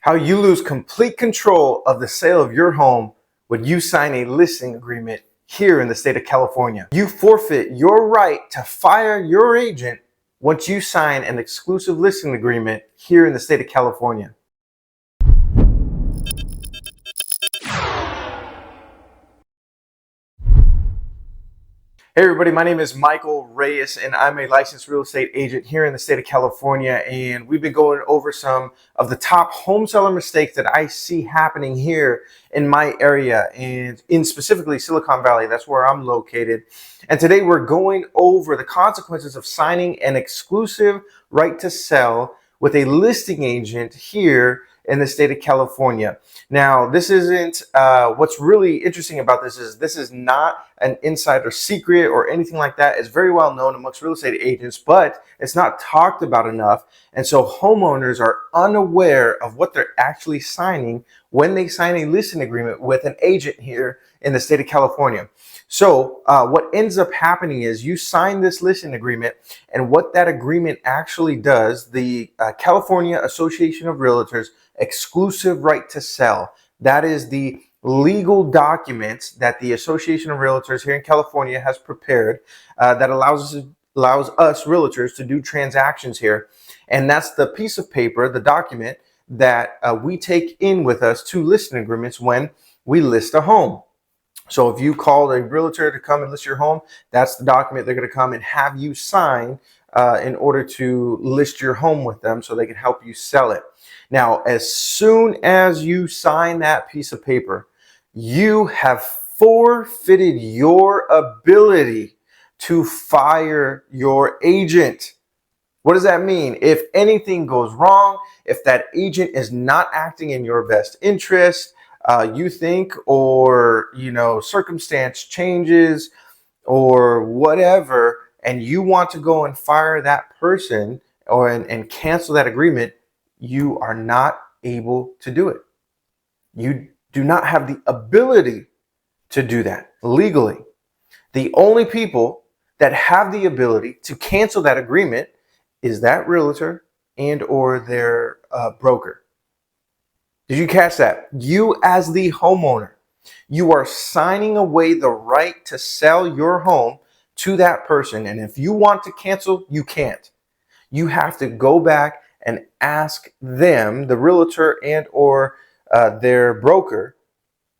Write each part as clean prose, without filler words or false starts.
How you lose complete control of the sale of your home when you sign a listing agreement here in the state of California. You forfeit your right to fire your agent once you sign an exclusive listing agreement here in the state of California. Hey everybody, my name is Michael Reyes and I'm a licensed real estate agent here in the state of California, and we've been going over some of the top home seller mistakes that I see happening here in my area and in specifically Silicon Valley. That's where I'm located. And today we're going over the consequences of signing an exclusive right to sell with a listing agent here in the state of California. Now, this isn't, what's really interesting about this is not an insider secret or anything like that. It's very well known amongst real estate agents, but it's not talked about enough. And so homeowners are unaware of what they're actually signing when they sign a listing agreement with an agent here in the state of California. So what ends up happening is you sign this listing agreement, and what that agreement actually does, the California Association of Realtors exclusive right to sell, that is the legal documents that the Association of Realtors here in California has prepared that allows us realtors to do transactions here. And that's the piece of paper, the document that we take in with us to listing agreements when we list a home. So if you called a realtor to come and list your home, that's the document they're going to come and have you sign in order to list your home with them so they can help you sell it. Now, as soon as you sign that piece of paper, you have forfeited your ability to fire your agent. What does that mean? If anything goes wrong, if that agent is not acting in your best interest, you think, or circumstance changes or whatever, and you want to go and fire that person and cancel that agreement, you are not able to do it. You do not have the ability to do that legally. The only people that have the ability to cancel that agreement is that realtor and or their broker. Did you catch that? You as the homeowner, you are signing away the right to sell your home to that person. And if you want to cancel, you can't. You have to go back and ask them, the realtor and or their broker,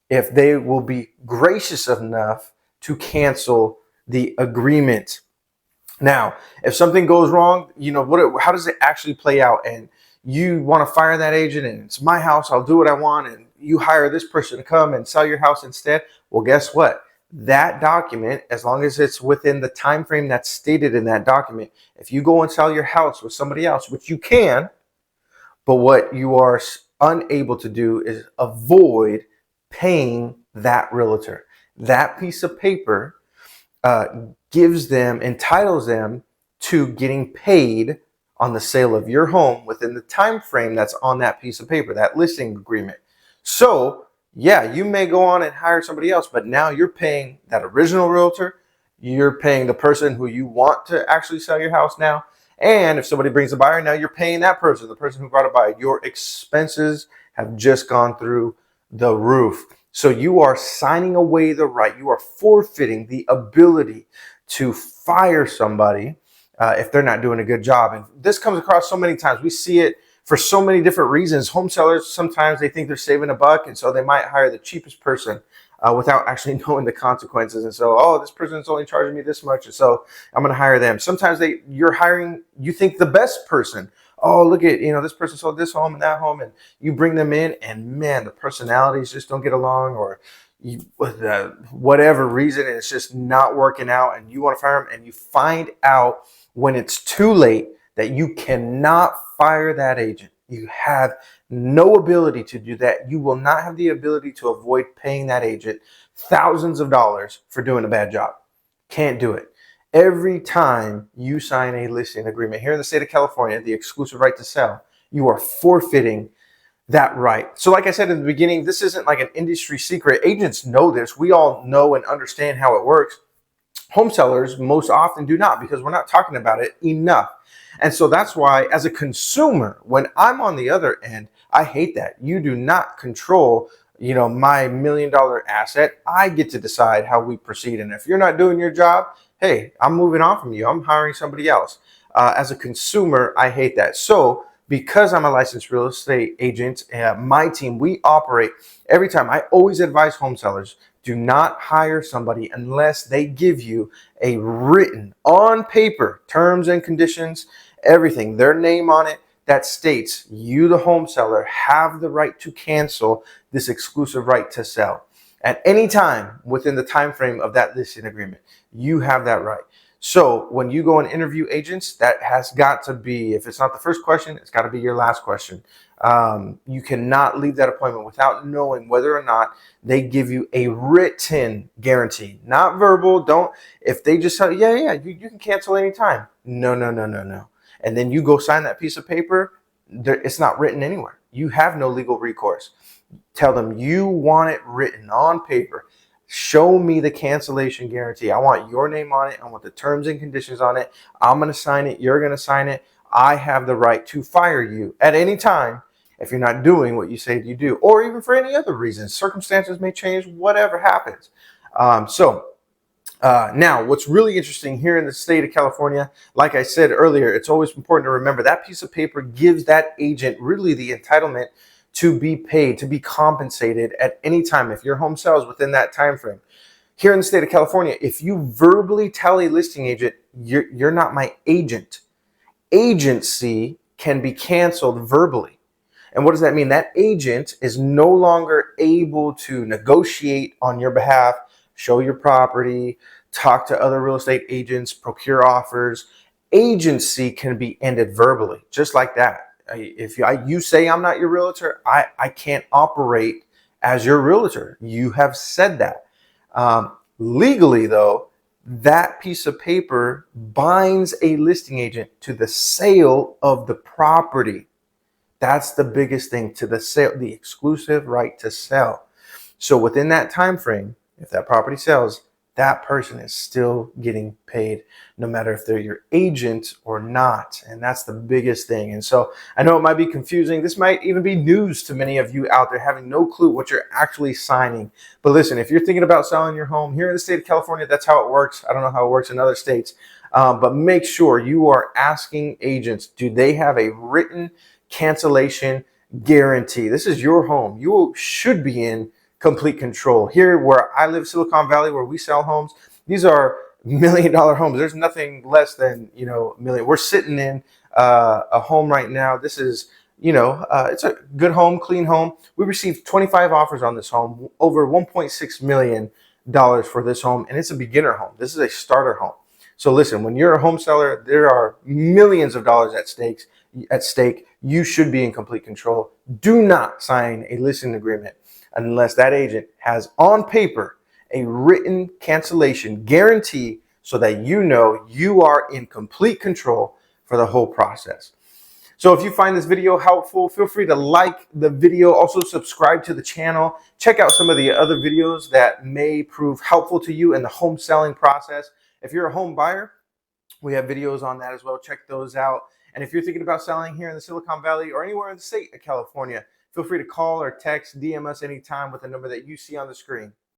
if they will be gracious enough to cancel the agreement. Now, if something goes wrong, how does it actually play out? And you want to fire that agent, and it's my house, I'll do what I want, and you hire this person to come and sell your house instead. Well, guess what? That document, as long as it's within the time frame that's stated in that document, if you go and sell your house with somebody else, which you can, but what you are unable to do is avoid paying that realtor. That piece of paper entitles them to getting paid on the sale of your home within the time frame that's on that piece of paper, that listing agreement. So yeah, you may go on and hire somebody else, but now you're paying that original realtor, you're paying the person who you want to actually sell your house now, and if somebody brings a buyer, now you're paying that person, the person who brought a buyer. Your expenses have just gone through the roof. So you are signing away the right, you are forfeiting the ability to fire somebody if they're not doing a good job. And this comes across so many times. We see it for so many different reasons. Home sellers, sometimes they think they're saving a buck, and so they might hire the cheapest person without actually knowing the consequences. And so, oh, this person's only charging me this much, and so I'm going to hire them. Sometimes you think the best person. Oh, look at, this person sold this home and that home, and you bring them in, and man, the personalities just don't get along, or whatever reason, and it's just not working out, and you want to fire them, and you find out when it's too late that you cannot fire that agent. You have no ability to do that. You will not have the ability to avoid paying that agent thousands of dollars for doing a bad job. Can't do it. Every time you sign a listing agreement here in the state of California, the exclusive right to sell, you are forfeiting that right. So like I said in the beginning, this isn't like an industry secret. Agents know this. We all know and understand how it works. Home sellers most often do not, because we're not talking about it enough. And so that's why, as a consumer, when I'm on the other end, I hate that. You do not control, my $1 million asset. I get to decide how we proceed. And if you're not doing your job, hey, I'm moving on from you. I'm hiring somebody else. As a consumer, I hate that. So because I'm a licensed real estate agent, my team, we operate every time. I always advise home sellers, do not hire somebody unless they give you a written, on paper, terms and conditions, everything, their name on it, that states you, the home seller, have the right to cancel this exclusive right to sell at any time within the time frame of that listing agreement. You have that right. So when you go and interview agents, that has got to be, if it's not the first question, it's got to be your last question. You cannot leave that appointment without knowing whether or not they give you a written guarantee, not verbal. If they just say, yeah, you can cancel anytime. No. And then you go sign that piece of paper, it's not written anywhere. You have no legal recourse. Tell them you want it written on paper. Show me the cancellation guarantee. I want your name on it. I want the terms and conditions on it. I'm going to sign it. You're going to sign it. I have the right to fire you at any time if you're not doing what you say you do, or even for any other reason. Circumstances may change, whatever happens. Now, what's really interesting here in the state of California, like I said earlier, it's always important to remember that piece of paper gives that agent really the entitlement to be paid, to be compensated at any time if your home sells within that time frame. Here in the state of California, if you verbally tell a listing agent, you're not my agent, agency can be canceled verbally. And what does that mean? That agent is no longer able to negotiate on your behalf, show your property, talk to other real estate agents, procure offers. Agency can be ended verbally, just like that. If you say I'm not your realtor, I can't operate as your realtor. You have said that. Legally, though, that piece of paper binds a listing agent to the sale of the property. That's the biggest thing, to the sale, the exclusive right to sell. So within that time frame, if that property sells, that person is still getting paid, no matter if they're your agent or not. And that's the biggest thing. And so I know it might be confusing. This might even be news to many of you out there, having no clue what you're actually signing. But listen, if you're thinking about selling your home here in the state of California, that's how it works. I don't know how it works in other states, but make sure you are asking agents, do they have a written cancellation guarantee? This is your home. You should be in complete control. Here where I live, Silicon Valley, where we sell homes, these are $1 million homes. There's nothing less than, million. We're sitting in a home right now. This is, it's a good home, clean home. We received 25 offers on this home, over $1.6 million for this home. And it's a beginner home. This is a starter home. So listen, when you're a home seller, there are millions of dollars at stake. You should be in complete control. Do not sign a listing agreement unless that agent has on paper a written cancellation guarantee, so that you are in complete control for the whole process. So if you find this video helpful, feel free to like the video. Also subscribe to the channel. Check out some of the other videos that may prove helpful to you in the home selling process. If you're a home buyer, we have videos on that as well. Check those out. And if you're thinking about selling here in the Silicon Valley or anywhere in the state of California, feel free to call or text, DM us anytime with the number that you see on the screen.